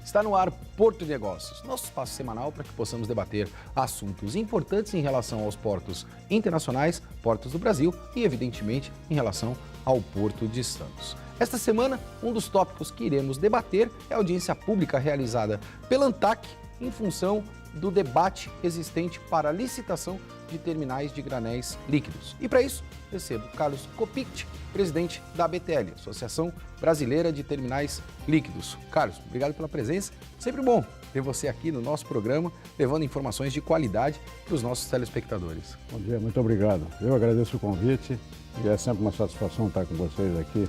Está no ar Porto de Negócios, nosso espaço semanal para que possamos debater assuntos importantes em relação aos portos internacionais, portos do Brasil e, evidentemente, em relação ao Porto de Santos. Esta semana, um dos tópicos que iremos debater é a audiência pública realizada pela ANTAQ em função do debate existente para a licitação de terminais de granéis líquidos. E para isso, recebo Carlos Kopicht, presidente da ABTL, Associação Brasileira de Terminais Líquidos. Carlos, obrigado pela presença. Sempre bom ter você aqui no nosso programa, levando informações de qualidade para os nossos telespectadores. Bom dia, muito obrigado. Eu agradeço o convite e é sempre uma satisfação estar com vocês aqui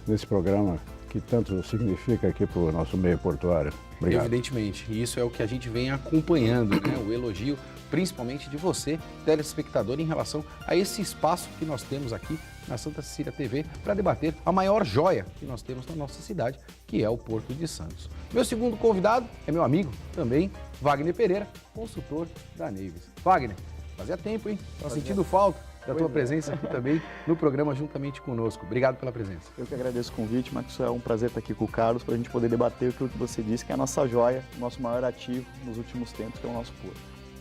nesse programa que tanto significa aqui para o nosso meio portuário. Obrigado. Evidentemente, e isso é o que a gente vem acompanhando, né? O elogio, principalmente de você, telespectador, em relação a esse espaço que nós temos aqui na Santa Cecília TV para debater a maior joia que nós temos na nossa cidade, que é o Porto de Santos. Meu segundo convidado é meu amigo também, Wagner Pereira, consultor da Navis. Wagner, fazia tempo, hein? Estava sentindo falta da tua presença aqui também no programa juntamente conosco. Obrigado pela presença. Eu que agradeço o convite, Marcos. É um prazer estar aqui com o Carlos para a gente poder debater aquilo que você disse, que é a nossa joia, o nosso maior ativo nos últimos tempos, que é o nosso porto.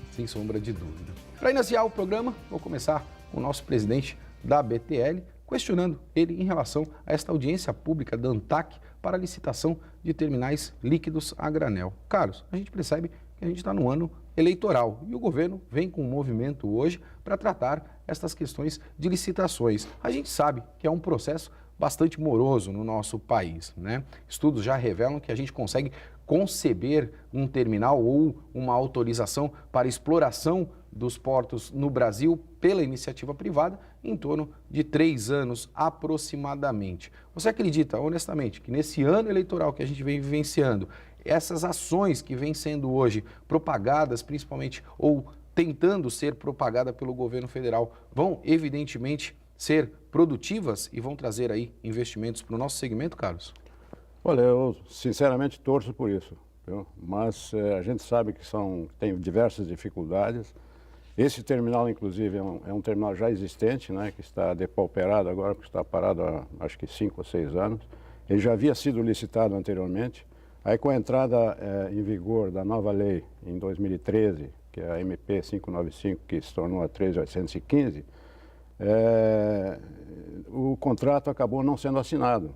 Sem sombra de dúvida. Para iniciar o programa, vou começar com o nosso presidente da ABTL, questionando ele em relação a esta audiência pública da ANTAQ para a licitação de terminais líquidos a granel. Carlos, a gente percebe que a gente está no ano eleitoral e o governo vem com um movimento hoje para tratar estas questões de licitações. A gente sabe que é um processo bastante moroso no nosso país, né? Estudos já revelam que a gente consegue conceber um terminal ou uma autorização para exploração dos portos no Brasil pela iniciativa privada em torno de 3 anos aproximadamente. Você acredita, honestamente, que nesse ano eleitoral que a gente vem vivenciando, essas ações que vêm sendo hoje propagadas, principalmente, ou tentando ser propagada pelo governo federal, vão, evidentemente, ser produtivas e vão trazer aí investimentos para o nosso segmento, Carlos? Olha, eu sinceramente torço por isso, viu? Mas a gente sabe que tem diversas dificuldades. Esse terminal, inclusive, é um terminal já existente, né, que está depauperado agora, porque está parado há acho que 5 ou 6 anos. Ele já havia sido licitado anteriormente. Aí, com a entrada em vigor da nova lei em 2013, que é a MP 595, que se tornou a 13815, o contrato acabou não sendo assinado.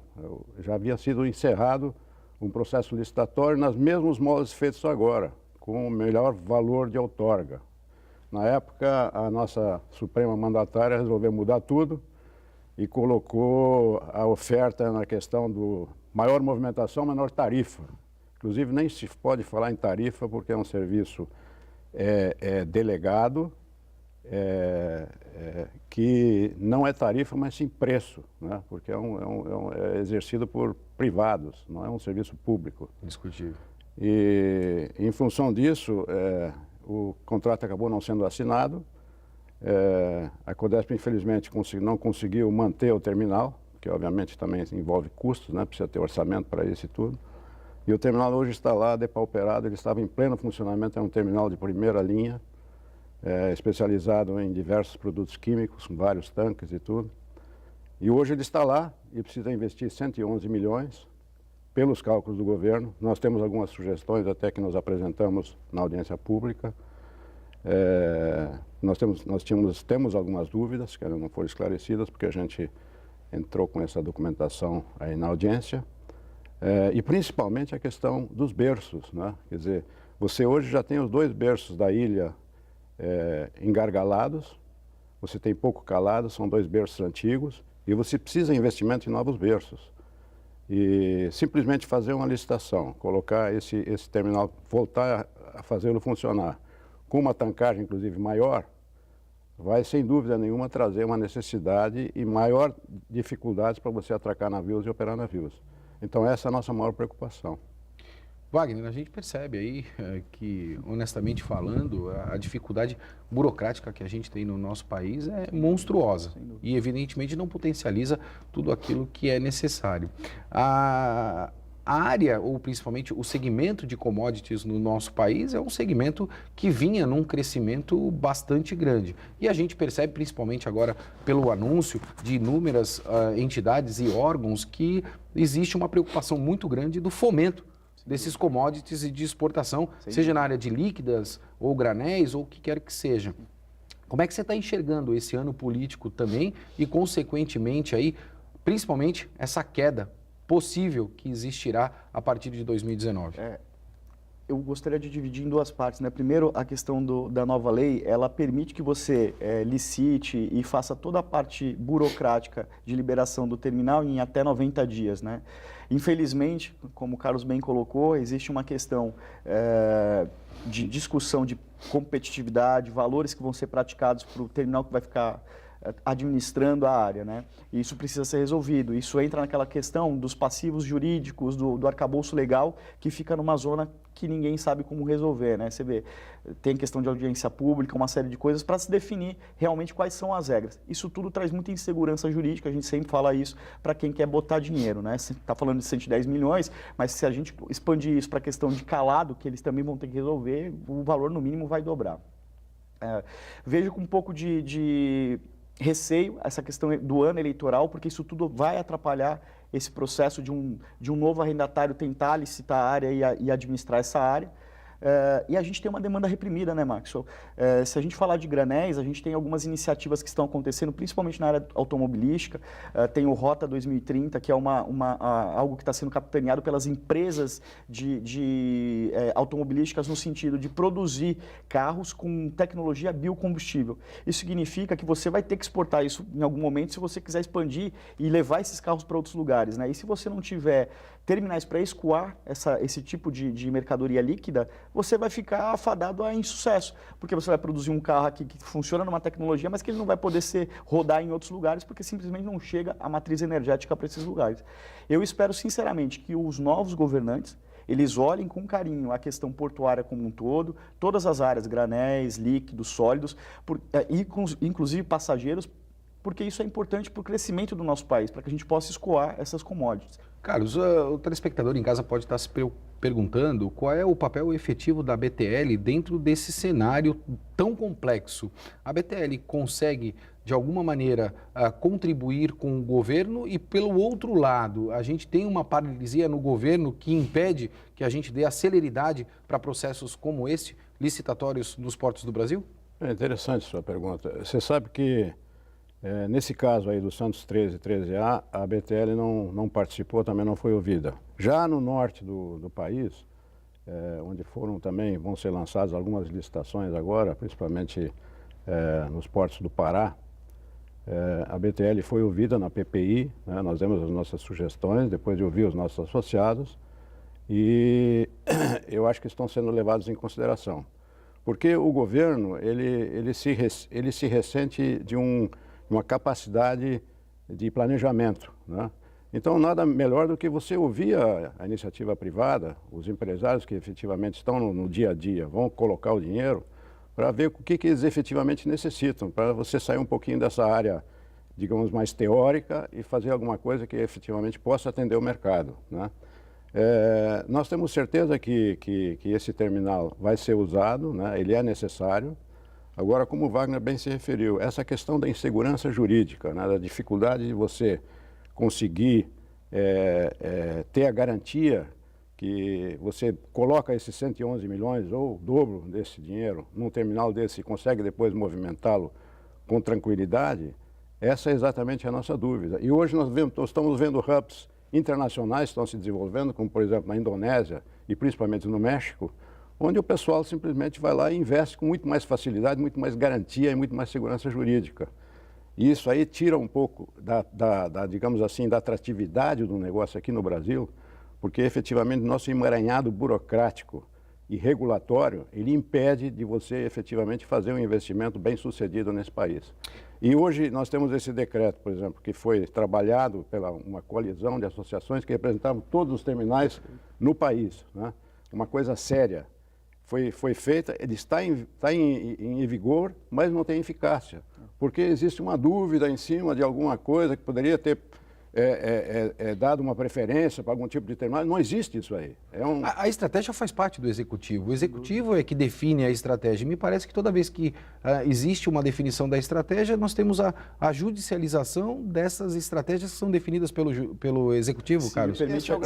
Já havia sido encerrado um processo licitatório nos mesmos moldes feitos agora, com o melhor valor de outorga. Na época, a nossa Suprema Mandatária resolveu mudar tudo e colocou a oferta na questão do maior movimentação, menor tarifa. Inclusive, nem se pode falar em tarifa, porque é um serviço delegado, que não é tarifa, mas sim preço, né? Porque é exercido por privados, não é um serviço público. Discutível. E, em função disso, o contrato acabou não sendo assinado. A Codesp, infelizmente, não conseguiu manter o terminal, que obviamente também envolve custos, né? Precisa ter orçamento para isso e tudo. E o terminal hoje está lá depauperado, ele estava em pleno funcionamento, é um terminal de primeira linha, especializado em diversos produtos químicos, com vários tanques e tudo. E hoje ele está lá e precisa investir 111 milhões pelos cálculos do governo. Nós temos algumas sugestões até que nós apresentamos na audiência pública. Nós temos algumas dúvidas que ainda não foram esclarecidas, porque a gente entrou com essa documentação aí na audiência. E principalmente a questão dos berços, né? Quer dizer, você hoje já tem os 2 berços da ilha engargalados, você tem pouco calado, são 2 berços antigos, e você precisa de investimento em novos berços. E simplesmente fazer uma licitação, colocar esse terminal, voltar a fazê-lo funcionar, com uma tancagem, inclusive, maior, vai, sem dúvida nenhuma, trazer uma necessidade e maior dificuldades para você atracar navios e operar navios. Então, essa é a nossa maior preocupação. Wagner, a gente percebe aí que, honestamente falando, a dificuldade burocrática que a gente tem no nosso país é monstruosa e, evidentemente, não potencializa tudo aquilo que é necessário. A área, ou principalmente o segmento de commodities no nosso país, é um segmento que vinha num crescimento bastante grande. E a gente percebe, principalmente agora pelo anúncio de inúmeras entidades e órgãos, que existe uma preocupação muito grande do fomento desses commodities e de exportação, seja na área de líquidas ou granéis ou o que quer que seja. Como é que você está enxergando esse ano político também e, consequentemente, aí, principalmente essa queda possível que existirá a partir de 2019? Eu gostaria de dividir em duas partes, né? Primeiro, a questão da nova lei, ela permite que você licite e faça toda a parte burocrática de liberação do terminal em até 90 dias, né? Infelizmente, como o Carlos bem colocou, existe uma questão de discussão de competitividade, valores que vão ser praticados para o terminal que vai ficar administrando a área, né? E isso precisa ser resolvido. Isso entra naquela questão dos passivos jurídicos, do arcabouço legal, que fica numa zona que ninguém sabe como resolver, né? Você vê, tem questão de audiência pública, uma série de coisas para se definir realmente quais são as regras. Isso tudo traz muita insegurança jurídica, a gente sempre fala isso para quem quer botar dinheiro, né? Você está falando de 110 milhões, mas se a gente expandir isso para a questão de calado, que eles também vão ter que resolver, o valor no mínimo vai dobrar. Vejo com um pouco de receio essa questão do ano eleitoral, porque isso tudo vai atrapalhar esse processo de um novo arrendatário tentar licitar a área e administrar essa área. E a gente tem uma demanda reprimida, né, Maxwell? Se a gente falar de granéis, a gente tem algumas iniciativas que estão acontecendo, principalmente na área automobilística. Tem o Rota 2030, que é algo que está sendo capitaneado pelas empresas automobilísticas no sentido de produzir carros com tecnologia biocombustível. Isso significa que você vai ter que exportar isso em algum momento se você quiser expandir e levar esses carros para outros lugares, né? E se você não tiver terminais para escoar esse tipo de mercadoria líquida, você vai ficar afadado a insucesso, porque você vai produzir um carro aqui que funciona numa tecnologia, mas que ele não vai poder rodar em outros lugares, porque simplesmente não chega a matriz energética para esses lugares. Eu espero, sinceramente, que os novos governantes, eles olhem com carinho a questão portuária como um todo, todas as áreas, granéis, líquidos, sólidos, inclusive passageiros, porque isso é importante para o crescimento do nosso país, para que a gente possa escoar essas commodities. Carlos, o telespectador em casa pode estar se perguntando qual é o papel efetivo da BTL dentro desse cenário tão complexo. A BTL consegue, de alguma maneira, contribuir com o governo e, pelo outro lado, a gente tem uma paralisia no governo que impede que a gente dê a celeridade para processos como esse, licitatórios nos portos do Brasil? É interessante a sua pergunta. Você sabe que nesse caso aí do Santos 13 e 13A, a BTL não participou, também não foi ouvida. Já no norte do país, onde vão ser lançadas algumas licitações agora, principalmente nos portos do Pará, a BTL foi ouvida na PPI, né? Nós demos as nossas sugestões, depois de ouvir os nossos associados, e eu acho que estão sendo levados em consideração. Porque o governo, ele se ressente de uma capacidade de planejamento, né? Então, nada melhor do que você ouvir a iniciativa privada, os empresários que efetivamente estão no dia a dia, vão colocar o dinheiro para ver o que eles efetivamente necessitam, para você sair um pouquinho dessa área, digamos, mais teórica e fazer alguma coisa que efetivamente possa atender o mercado, né? Nós temos certeza que esse terminal vai ser usado, né? Ele é necessário. Agora, como o Wagner bem se referiu, essa questão da insegurança jurídica, né, da dificuldade de você conseguir ter a garantia que você coloca esses 111 milhões ou o dobro desse dinheiro num terminal desse e consegue depois movimentá-lo com tranquilidade, essa é exatamente a nossa dúvida. E hoje nós estamos vendo hubs internacionais que estão se desenvolvendo, como por exemplo na Indonésia e principalmente no México, onde o pessoal simplesmente vai lá e investe com muito mais facilidade, muito mais garantia e muito mais segurança jurídica. E isso aí tira um pouco digamos assim, da atratividade do negócio aqui no Brasil, porque efetivamente nosso emaranhado burocrático e regulatório, ele impede de você efetivamente fazer um investimento bem sucedido nesse país. E hoje nós temos esse decreto, por exemplo, que foi trabalhado pela uma coalizão de associações que representavam todos os terminais no país, né? Uma coisa séria. Foi feita, ele está em vigor, mas não tem eficácia, porque existe uma dúvida em cima de alguma coisa que poderia ter é dado uma preferência para algum tipo de terminal. Não existe isso aí. A estratégia faz parte do executivo. O executivo é que define a estratégia. Me parece que toda vez que existe uma definição da estratégia, nós temos a judicialização dessas estratégias que são definidas pelo executivo, Carlos. Se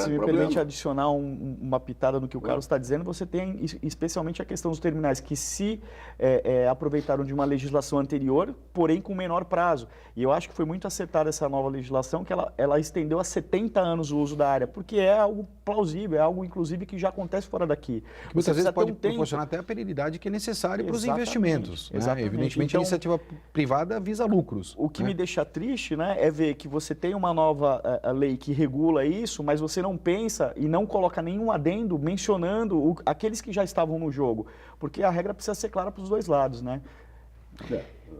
me permite adicionar uma pitada no que o Carlos está dizendo, você tem especialmente a questão dos terminais que se aproveitaram de uma legislação anterior, porém com menor prazo. E eu acho que foi muito acertada essa nova legislação, que ela estendeu a 70 anos o uso da área, porque é algo plausível, é algo, inclusive, que já acontece fora daqui. Que muitas vezes pode proporcionar até a perenidade que é necessária para os investimentos. Né? Evidentemente, então, a iniciativa privada visa lucros. O que me deixa triste, né, é ver que você tem uma nova lei que regula isso, mas você não pensa e não coloca nenhum adendo mencionando aqueles que já estavam no jogo, porque a regra precisa ser clara para os dois lados, né?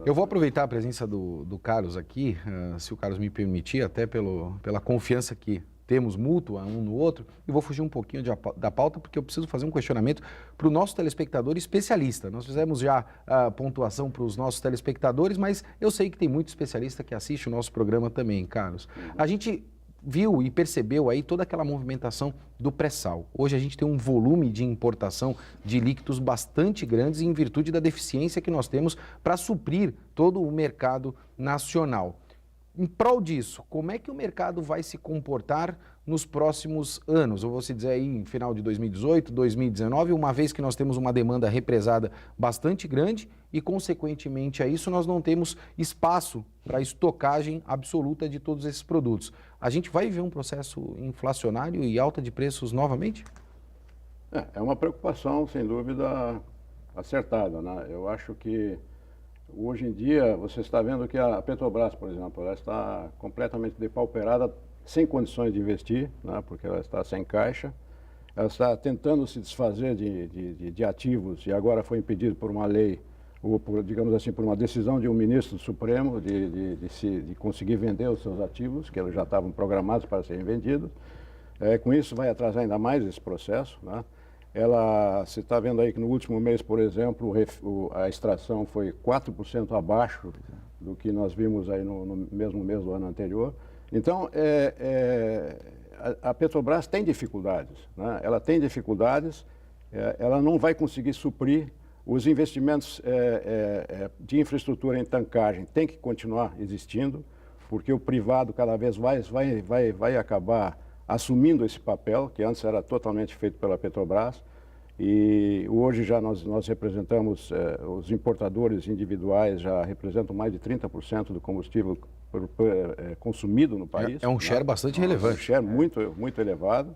Eu vou aproveitar a presença do Carlos aqui, se o Carlos me permitir, até pela confiança que temos mútua um no outro, e vou fugir um pouquinho da pauta, porque eu preciso fazer um questionamento para o nosso telespectador especialista. Nós fizemos já a pontuação para os nossos telespectadores, mas eu sei que tem muito especialista que assiste o nosso programa também, Carlos. A gente viu e percebeu aí toda aquela movimentação do pré-sal. Hoje a gente tem um volume de importação de líquidos bastante grandes em virtude da deficiência que nós temos para suprir todo o mercado nacional. Em prol disso, como é que o mercado vai se comportar nos próximos anos? Eu vou se dizer aí em final de 2018, 2019, uma vez que nós temos uma demanda represada bastante grande e, consequentemente a isso, nós não temos espaço para estocagem absoluta de todos esses produtos. A gente vai ver um processo inflacionário e alta de preços novamente? É uma preocupação, sem dúvida, acertada, né? Eu acho que hoje em dia, você está vendo que a Petrobras, por exemplo, ela está completamente depauperada, sem condições de investir, né, porque ela está sem caixa. Ela está tentando se desfazer de ativos e agora foi impedido por uma lei, ou por, digamos assim, por uma decisão de um ministro do Supremo de conseguir vender os seus ativos, que eles já estavam programados para serem vendidos. Com isso vai atrasar ainda mais esse processo, né? Você está vendo aí que no último mês, por exemplo, a extração foi 4% abaixo do que nós vimos aí no mesmo mês do ano anterior. Então, a Petrobras tem dificuldades, né? Ela tem dificuldades, ela não vai conseguir suprir os investimentos de infraestrutura em tancagem, tem que continuar existindo, porque o privado cada vez mais vai acabar assumindo esse papel, que antes era totalmente feito pela Petrobras, e hoje já nós representamos, os importadores individuais já representam mais de 30% do combustível consumido no país. É um share bastante relevante. É um share muito elevado,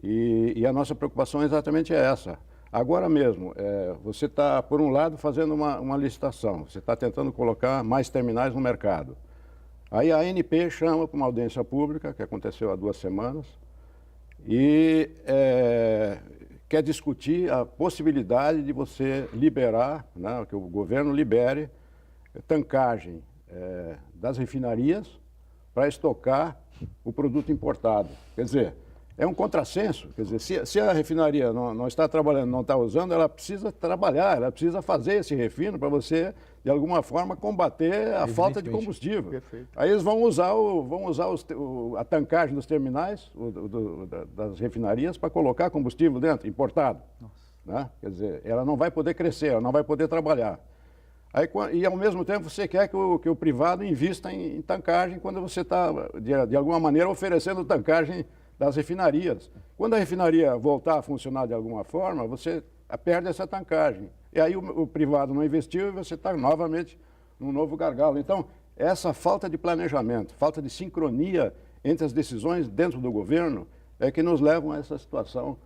e a nossa preocupação exatamente é essa. Agora mesmo, você está, por um lado, fazendo uma licitação, você está tentando colocar mais terminais no mercado. Aí a ANP chama para uma audiência pública, que aconteceu há 2 semanas, e quer discutir a possibilidade de você liberar, né, que o governo libere tancagem das refinarias para estocar o produto importado. Quer dizer, é um contrassenso. Quer dizer, se a refinaria não está trabalhando, não está usando, ela precisa trabalhar, ela precisa fazer esse refino para você, de alguma forma, combater a falta de combustível. Perfeito. Aí eles vão usar a tancagem dos terminais, das refinarias, para colocar combustível dentro, importado. Né? Quer dizer, ela não vai poder crescer, ela não vai poder trabalhar. E, ao mesmo tempo, você quer que o privado invista em tancagem quando você está, de alguma maneira, oferecendo tancagem das refinarias. Quando a refinaria voltar a funcionar de alguma forma, você perde essa tancagem. E aí o privado não investiu e você está novamente num novo gargalo. Então, essa falta de planejamento, falta de sincronia entre as decisões dentro do governo é que nos levam a essa situação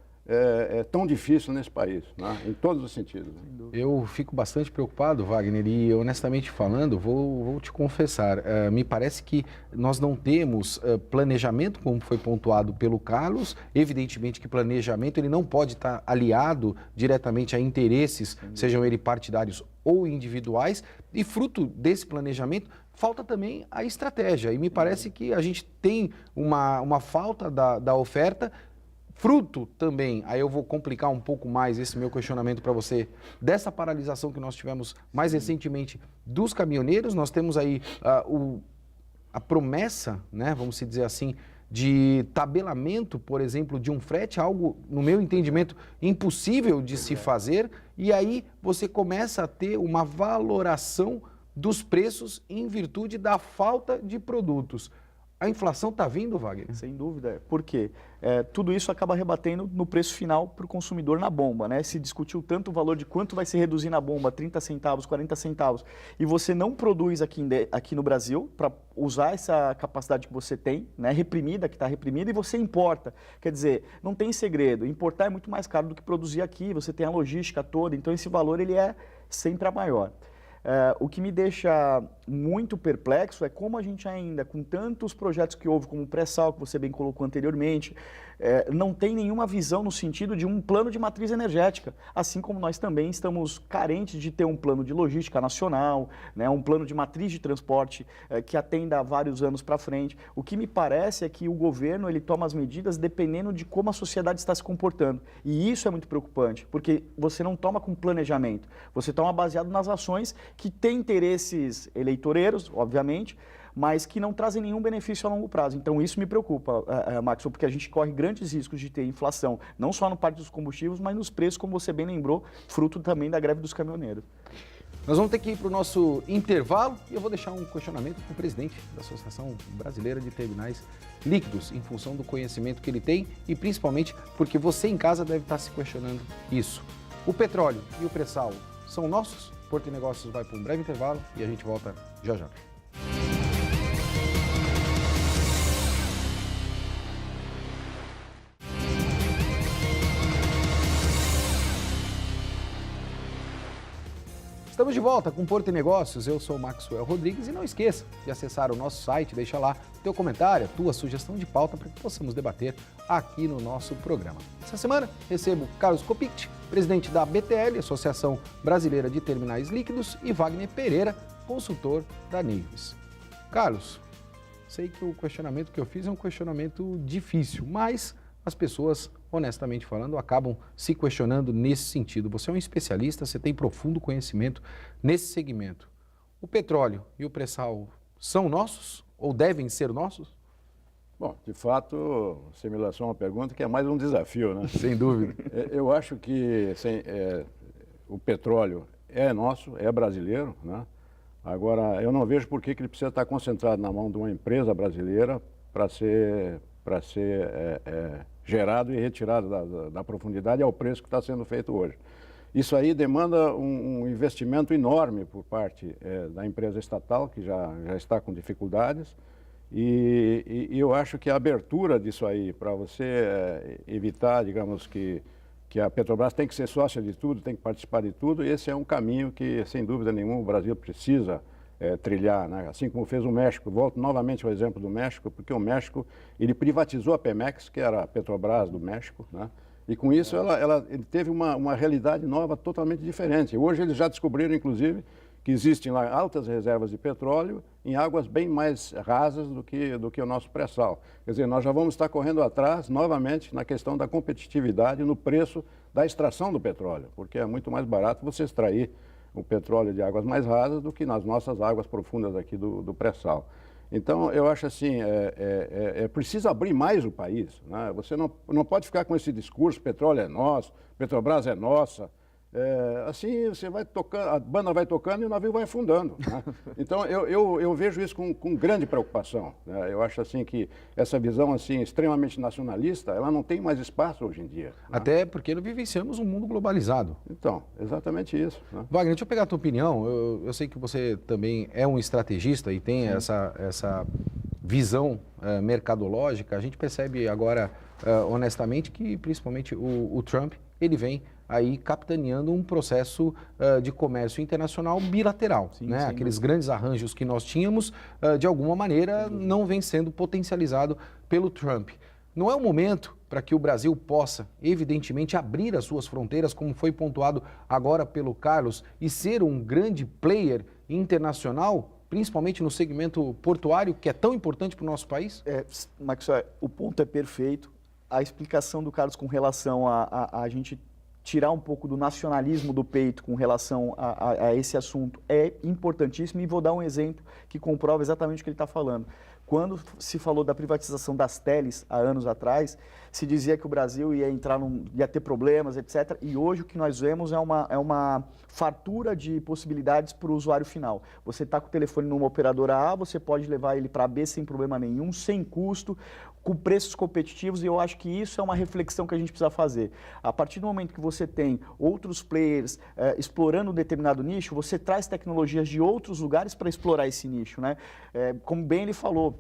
tão difícil nesse país, né? Em todos os sentidos. Eu fico bastante preocupado, Wagner, e honestamente falando, vou te confessar, me parece que nós não temos planejamento, como foi pontuado pelo Carlos. Evidentemente que planejamento ele não pode estar aliado diretamente a interesses, sejam eles partidários ou individuais, e fruto desse planejamento falta também a estratégia, e me parece que a gente tem uma falta da oferta. Fruto também, aí eu vou complicar um pouco mais esse meu questionamento para você, dessa paralisação que nós tivemos mais recentemente dos caminhoneiros. Nós temos aí a promessa, né, vamos dizer assim, de tabelamento, por exemplo, de um frete, algo, no meu entendimento, impossível de se fazer, e aí você começa a ter uma valoração dos preços em virtude da falta de produtos. A inflação está vindo, Wagner? Sem dúvida. Por quê? Tudo isso acaba rebatendo no preço final para o consumidor na bomba, né? Se discutiu tanto o valor de quanto vai se reduzir na bomba, 30 centavos, 40 centavos, e você não produz aqui no Brasil para usar essa capacidade que você tem, né? Reprimida, que está reprimida, e você importa. Quer dizer, não tem segredo. Importar é muito mais caro do que produzir aqui, você tem a logística toda, então esse valor ele é sempre a maior. O que me deixa muito perplexo é como a gente ainda, com tantos projetos que houve, como o pré-sal, que você bem colocou anteriormente, não tem nenhuma visão no sentido de um plano de matriz energética, assim como nós também estamos carentes de ter um plano de logística nacional, né, um plano de matriz de transporte que atenda a vários anos para frente. O que me parece é que o governo ele toma as medidas dependendo de como a sociedade está se comportando. E isso é muito preocupante, porque você não toma com planejamento, você toma baseado nas ações que têm interesses eleitoreiros, obviamente, mas que não trazem nenhum benefício a longo prazo. Então isso me preocupa, Maxwell, porque a gente corre grandes riscos de ter inflação, não só no parte dos combustíveis, mas nos preços, como você bem lembrou, fruto também da greve dos caminhoneiros. Nós vamos ter que ir para o nosso intervalo e eu vou deixar um questionamento para o presidente da Associação Brasileira de Terminais Líquidos, em função do conhecimento que ele tem e principalmente porque você em casa deve estar se questionando isso. O petróleo e o pré-sal são nossos? Porto e Negócios vai para um breve intervalo e a gente volta já já. Estamos de volta com Porto e Negócios, eu sou o Maxwell Rodrigues e não esqueça de acessar o nosso site, deixa lá teu comentário, tua sugestão de pauta para que possamos debater aqui no nosso programa. Essa semana recebo Carlos Kopic, presidente da BTL, Associação Brasileira de Terminais Líquidos, e Wagner Pereira, consultor da Neives. Carlos, sei que o questionamento que eu fiz é um questionamento difícil, mas as pessoas, honestamente falando, acabam se questionando nesse sentido. Você é um especialista, você tem profundo conhecimento nesse segmento. O petróleo e o pré-sal são nossos ou devem ser nossos? Bom, de fato, você me lançou uma pergunta que é mais um desafio, né? Sem dúvida. Eu acho que o petróleo é nosso, é brasileiro, né? Agora, eu não vejo por que ele precisa estar concentrado na mão de uma empresa brasileira para ser gerado e retirado da profundidade ao preço que está sendo feito hoje. Isso aí demanda um investimento enorme por parte da empresa estatal, que já está com dificuldades, e eu acho que a abertura disso aí, para você evitar, digamos, que a Petrobras tem que ser sócia de tudo, tem que participar de tudo, esse é um caminho que, sem dúvida nenhuma, o Brasil precisa trilhar, né? Assim como fez o México. Volto novamente ao exemplo do México, porque o México ele privatizou a Pemex, que era a Petrobras do México, né? E com isso ele teve uma realidade nova totalmente diferente. Hoje eles já descobriram, inclusive, que existem lá altas reservas de petróleo em águas bem mais rasas do que o nosso pré-sal. Quer dizer, nós já vamos estar correndo atrás novamente na questão da competitividade no preço da extração do petróleo, porque é muito mais barato você extrair o petróleo de águas mais rasas do que nas nossas águas profundas aqui do pré-sal. Então, eu acho assim, preciso abrir mais o país, né? Você não pode ficar com esse discurso, petróleo é nosso, Petrobras é nossa. Assim, você vai tocando, a banda vai tocando e o navio vai afundando, né? Então, eu vejo isso com grande preocupação, né? Eu acho assim que essa visão assim, extremamente nacionalista, ela não tem mais espaço hoje em dia, né? Até porque nós vivenciamos um mundo globalizado. Então, exatamente isso, né? Wagner, deixa eu pegar a tua opinião. Eu sei que você também é um estrategista e tem essa visão mercadológica. A gente percebe agora, honestamente, que principalmente o Trump, ele vem aí capitaneando um processo de comércio internacional bilateral, sim, né? Sim, Aqueles grandes arranjos que nós tínhamos, de alguma maneira, não vem sendo potencializado pelo Trump. Não é o momento para que o Brasil possa, evidentemente, abrir as suas fronteiras, como foi pontuado agora pelo Carlos, e ser um grande player internacional, principalmente no segmento portuário, que é tão importante para o nosso país? Maxwell, o ponto é perfeito. A explicação do Carlos com relação a gente tirar um pouco do nacionalismo do peito com relação a esse assunto é importantíssimo, e vou dar um exemplo que comprova exatamente o que ele está falando. Quando se falou da privatização das teles há anos atrás, se dizia que o Brasil ia ter problemas, etc. E hoje o que nós vemos é uma fartura de possibilidades para o usuário final. Você está com o telefone numa operadora A, você pode levar ele para B sem problema nenhum, sem custo, com preços competitivos, e eu acho que isso é uma reflexão que a gente precisa fazer. A partir do momento que você tem outros players explorando um determinado nicho, você traz tecnologias de outros lugares para explorar esse nicho, né? Como bem ele falou,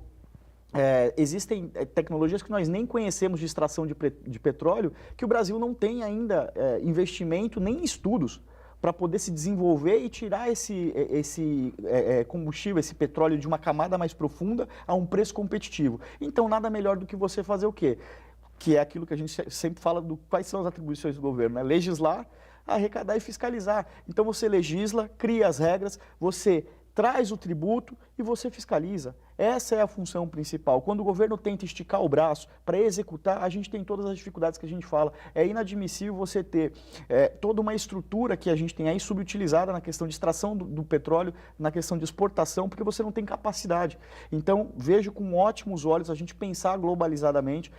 existem tecnologias que nós nem conhecemos de extração de petróleo, que o Brasil não tem ainda investimento nem estudos para poder se desenvolver e tirar esse combustível, esse petróleo de uma camada mais profunda a um preço competitivo. Então, nada melhor do que você fazer o quê? Que é aquilo que a gente sempre fala do quais são as atribuições do governo, né? Legislar, arrecadar e fiscalizar. Então, você legisla, cria as regras, você traz o tributo e você fiscaliza. Essa é a função principal. Quando o governo tenta esticar o braço para executar, a gente tem todas as dificuldades que a gente fala. É inadmissível você ter toda uma estrutura que a gente tem aí subutilizada na questão de extração do petróleo, na questão de exportação, porque você não tem capacidade. Então, vejo com ótimos olhos a gente pensar globalizadamente.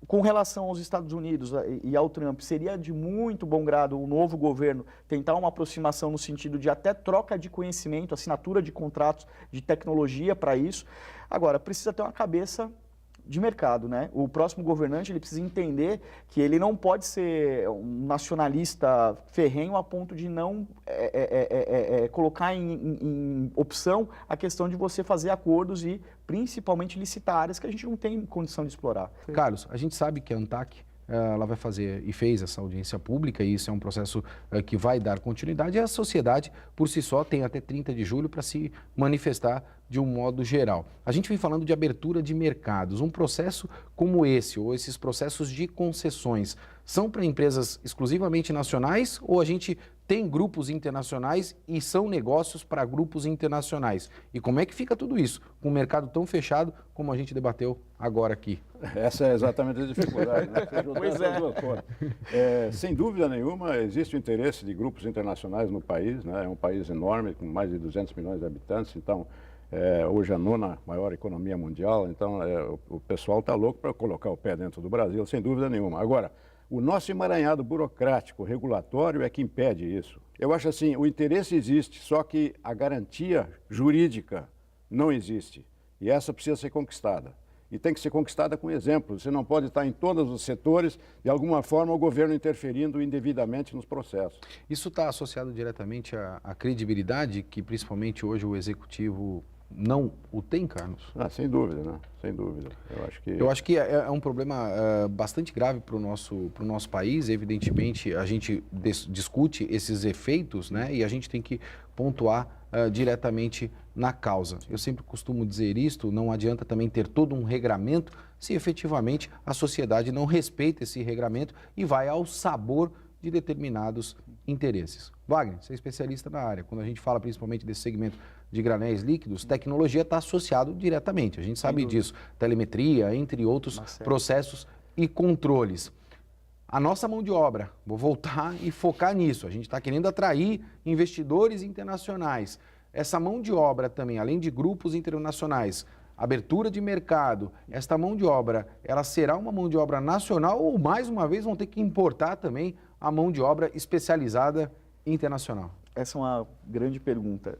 Com relação aos Estados Unidos e ao Trump, seria de muito bom grado o novo governo tentar uma aproximação no sentido de até troca de conhecimento, assinatura de contratos de tecnologia para isso. Agora, precisa ter uma cabeça de mercado, né? O próximo governante ele precisa entender que ele não pode ser um nacionalista ferrenho a ponto de não colocar em opção a questão de você fazer acordos e principalmente licitar áreas que a gente não tem condição de explorar. Carlos, a gente sabe que a ANTAC ela vai fazer e fez essa audiência pública, e isso é um processo que vai dar continuidade, e a sociedade, por si só, tem até 30 de julho para se manifestar de um modo geral. A gente vem falando de abertura de mercados. Um processo como esse, ou esses processos de concessões, são para empresas exclusivamente nacionais, ou a gente tem grupos internacionais e são negócios para grupos internacionais? E como é que fica tudo isso, com um mercado tão fechado como a gente debateu agora aqui? Essa é exatamente a dificuldade, né? Pois é. Sem dúvida nenhuma, existe o interesse de grupos internacionais no país, né? É um país enorme, com mais de 200 milhões de habitantes, então hoje a nona maior economia mundial, então o pessoal está louco para colocar o pé dentro do Brasil, sem dúvida nenhuma. Agora, o nosso emaranhado burocrático, regulatório é que impede isso. Eu acho assim, o interesse existe, só que a garantia jurídica não existe. E essa precisa ser conquistada. E tem que ser conquistada com exemplos. Você não pode estar em todos os setores, de alguma forma, o governo interferindo indevidamente nos processos. Isso está associado diretamente à credibilidade que, principalmente hoje, o Executivo não o tem, Carlos? Sem dúvida, né? Sem dúvida. Eu acho que é um problema bastante grave para o nosso país. Evidentemente, a gente discute esses efeitos, né? E a gente tem que pontuar diretamente na causa. Eu sempre costumo dizer isto, não adianta também ter todo um regramento se efetivamente a sociedade não respeita esse regramento e vai ao sabor de determinados interesses. Wagner, você é especialista na área. Quando a gente fala principalmente desse segmento de granéis líquidos, tecnologia está associado diretamente. A gente sabe disso. Telemetria, entre outros processos e controles. A nossa mão de obra, vou voltar e focar nisso. A gente está querendo atrair investidores internacionais. Essa mão de obra também, além de grupos internacionais, abertura de mercado, esta mão de obra, ela será uma mão de obra nacional ou, mais uma vez, vão ter que importar também a mão de obra especializada internacional? Essa é uma grande pergunta.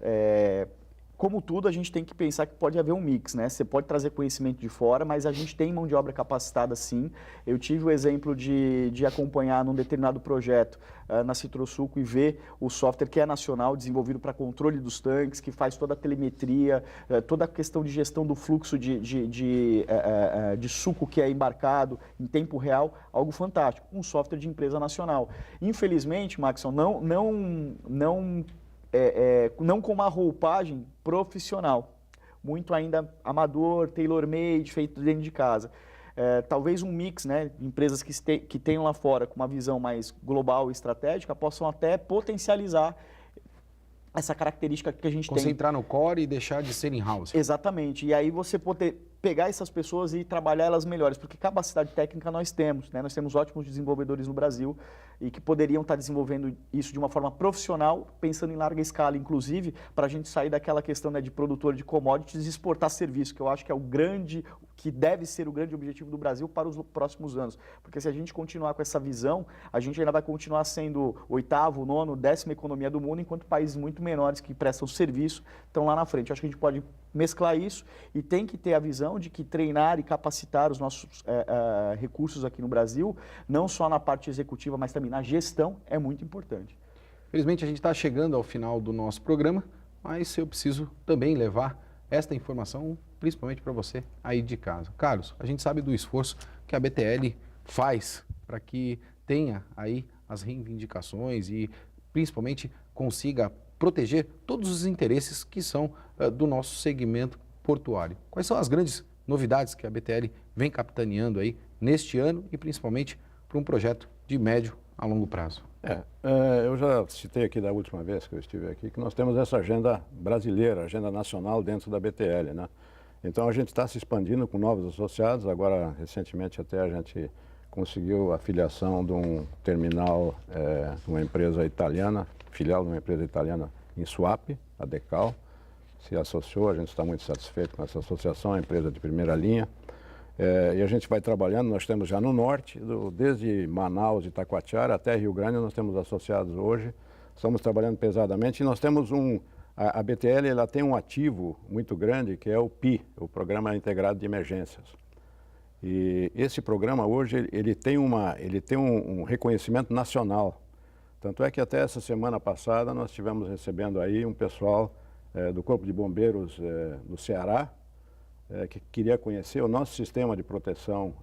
Como tudo, a gente tem que pensar que pode haver um mix, né? Você pode trazer conhecimento de fora, mas a gente tem mão de obra capacitada, sim. Eu tive o exemplo de acompanhar num determinado projeto na Citrosuco e ver o software que é nacional, desenvolvido para controle dos tanques, que faz toda a telemetria, toda a questão de gestão do fluxo de suco que é embarcado em tempo real, algo fantástico. Um software de empresa nacional. Infelizmente, Maxson, não com uma roupagem profissional, muito ainda amador, tailor-made, feito dentro de casa. Talvez um mix, né, de empresas que tenham lá fora com uma visão mais global e estratégica possam até potencializar essa característica que a gente tem. Concentrar no core e deixar de ser in-house. Exatamente. E aí você poder pegar essas pessoas e trabalhar elas melhores, porque capacidade técnica nós temos, né? Nós temos ótimos desenvolvedores no Brasil e que poderiam estar desenvolvendo isso de uma forma profissional, pensando em larga escala, inclusive, para a gente sair daquela questão, né, de produtor de commodities e exportar serviço, que eu acho que é o grande, que deve ser o grande objetivo do Brasil para os próximos anos. Porque se a gente continuar com essa visão, a gente ainda vai continuar sendo 8ª, 9ª, 10ª economia do mundo, enquanto países muito menores que prestam serviço estão lá na frente. Eu acho que a gente pode mesclar isso e tem que ter a visão de que treinar e capacitar os nossos recursos aqui no Brasil, não só na parte executiva, mas também na gestão, é muito importante. Felizmente a gente está chegando ao final do nosso programa, mas eu preciso também levar esta informação, principalmente para você aí de casa. Carlos, a gente sabe do esforço que a BTL faz para que tenha aí as reivindicações e principalmente consiga proteger todos os interesses que são do nosso segmento portuário. Quais são as grandes novidades que a BTL vem capitaneando aí neste ano e principalmente para um projeto de médio a longo prazo? Eu já citei aqui da última vez que eu estive aqui que nós temos essa agenda brasileira, agenda nacional dentro da BTL, né? Então a gente está se expandindo com novos associados. Agora, recentemente até a gente conseguiu a filiação de um terminal de uma empresa italiana, filial de uma empresa italiana em Suape, a Decal. Se associou, a gente está muito satisfeito com essa associação, é uma empresa de primeira linha. E a gente vai trabalhando, nós temos já no norte, desde Manaus e Itacoatiara até Rio Grande, nós temos associados hoje, estamos trabalhando pesadamente e nós temos a BTL ela tem um ativo muito grande que é o PI, o Programa Integrado de Emergências. E esse programa hoje ele tem um reconhecimento nacional, tanto é que até essa semana passada nós estivemos recebendo aí um pessoal do Corpo de Bombeiros do Ceará, que queria conhecer o nosso sistema de proteção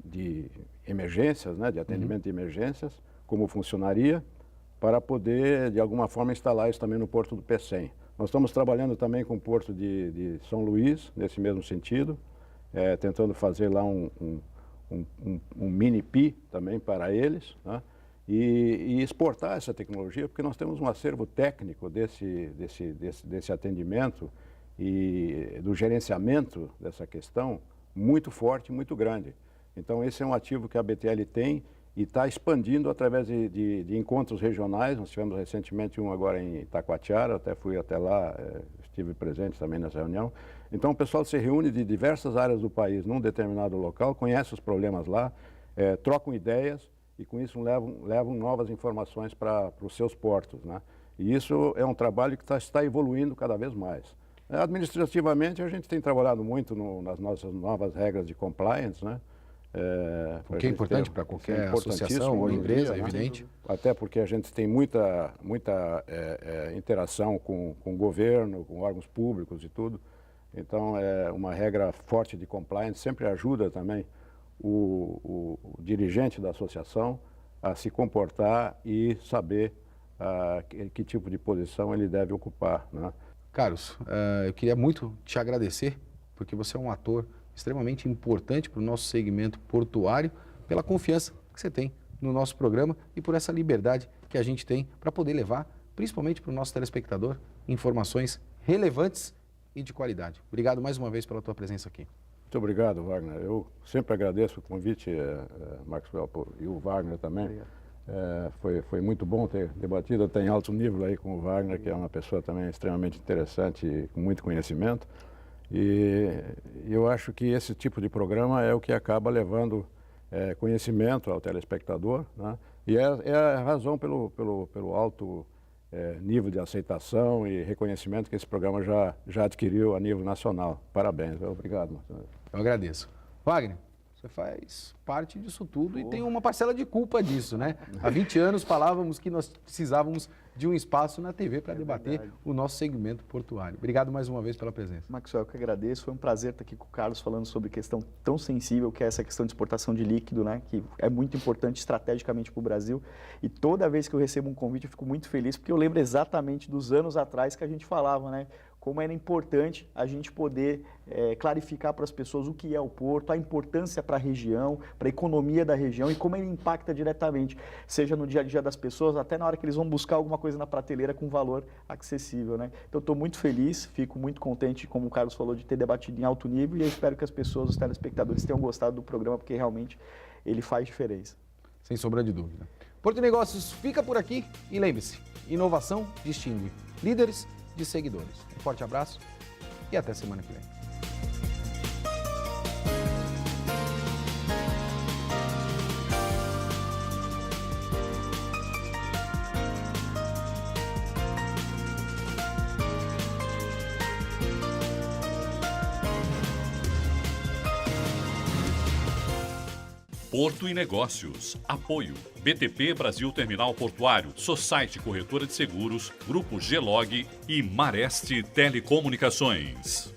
de emergências, né, de atendimento de emergências, como funcionaria, para poder, de alguma forma, instalar isso também no Porto do Pecém. Nós estamos trabalhando também com o Porto de São Luís, nesse mesmo sentido, tentando fazer lá um mini PI também para eles, né? E exportar essa tecnologia, porque nós temos um acervo técnico desse atendimento e do gerenciamento dessa questão muito forte, muito grande. Então esse é um ativo que a BTL tem e está expandindo através de encontros regionais. Nós tivemos recentemente um agora em Itacoatiara, até fui até lá, estive presente também nessa reunião. Então o pessoal se reúne de diversas áreas do país num determinado local, conhece os problemas lá, trocam ideias, e com isso levam novas informações para os seus portos, né? E isso é um trabalho que está evoluindo cada vez mais. Administrativamente, a gente tem trabalhado muito nas nossas novas regras de compliance, né? O que é importante para qualquer associação ou empresa, né? Evidente. Até porque a gente tem muita interação com o governo, com órgãos públicos e tudo. Então, uma regra forte de compliance sempre ajuda também o dirigente da associação a se comportar e saber que tipo de posição ele deve ocupar, né? Carlos, eu queria muito te agradecer, porque você é um ator extremamente importante para o nosso segmento portuário, pela confiança que você tem no nosso programa e por essa liberdade que a gente tem para poder levar, principalmente para o nosso telespectador, informações relevantes e de qualidade. Obrigado mais uma vez pela tua presença aqui. Muito obrigado, Wagner. Eu sempre agradeço o convite, Maxwell, e o Wagner também. Foi muito bom ter debatido até em alto nível aí com o Wagner, que é uma pessoa também extremamente interessante e com muito conhecimento. E eu acho que esse tipo de programa é o que acaba levando conhecimento ao telespectador, né? E é a razão pelo alto nível de aceitação e reconhecimento que esse programa já adquiriu a nível nacional. Parabéns. Obrigado, Marcelo. Eu agradeço. Wagner, você faz parte disso tudo e tem uma parcela de culpa disso, né? Há 20 anos falávamos que nós precisávamos de um espaço na TV para debater o nosso segmento portuário. Obrigado mais uma vez pela presença. Maxwell, eu que agradeço. Foi um prazer estar aqui com o Carlos falando sobre questão tão sensível que é essa questão de exportação de líquido, né? Que é muito importante estrategicamente para o Brasil. E toda vez que eu recebo um convite eu fico muito feliz porque eu lembro exatamente dos anos atrás que a gente falava, né? como era importante a gente poder clarificar para as pessoas o que é o porto, a importância para a região, para a economia da região e como ele impacta diretamente, seja no dia a dia das pessoas, até na hora que eles vão buscar alguma coisa na prateleira com valor acessível, né? Então, estou muito feliz, fico muito contente, como o Carlos falou, de ter debatido em alto nível e eu espero que as pessoas, os telespectadores, tenham gostado do programa, porque realmente ele faz diferença. Sem sombra de dúvida. Porto Negócios fica por aqui e lembre-se, inovação distingue líderes de seguidores. Um forte abraço e até semana que vem. Porto e Negócios. Apoio. BTP Brasil Terminal Portuário, Society Corretora de Seguros, Grupo G-Log e Mareste Telecomunicações.